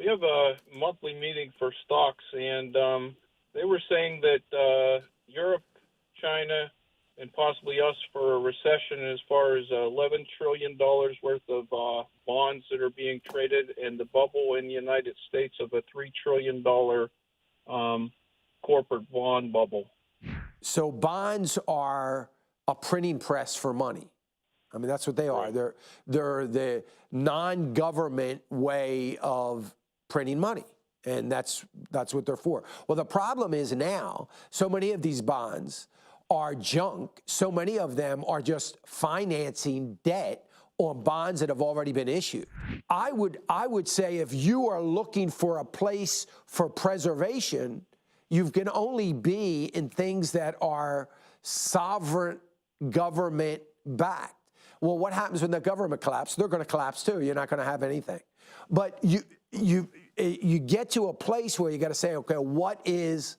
have a monthly meeting for stocks, and they were saying that Europe, China, and possibly us for a recession as far as $11 trillion worth of bonds that are being traded, and the bubble in the United States of a $3 trillion corporate bond bubble. So bonds are a printing press for money. I mean, that's what they are. Right. They're the non-government way of printing money, and that's what they're for. Well, the problem is now so many of these bonds are junk. So many of them are just financing debt on bonds that have already been issued. I would say if you are looking for a place for preservation, you can only be in things that are sovereign government backed. Well, what happens when the government collapses? They're going to collapse too. You're not going to have anything. But you get to a place where you got to say, okay, what is,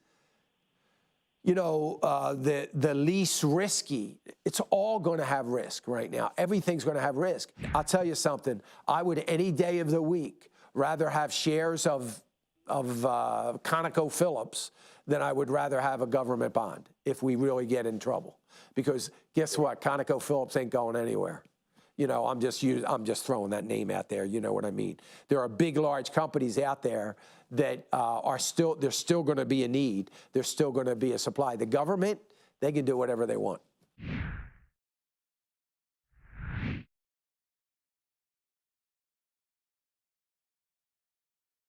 the least risky? It's all going to have risk right now. Everything's going to have risk. I'll tell you something. I would any day of the week rather have shares of ConocoPhillips than I would rather have a government bond if we really get in trouble. Because guess what? ConocoPhillips ain't going anywhere. I'm just throwing that name out there. You know what I mean? There are big, large companies out there that there's still going to be a need. There's still going to be a supply. The government, they can do whatever they want.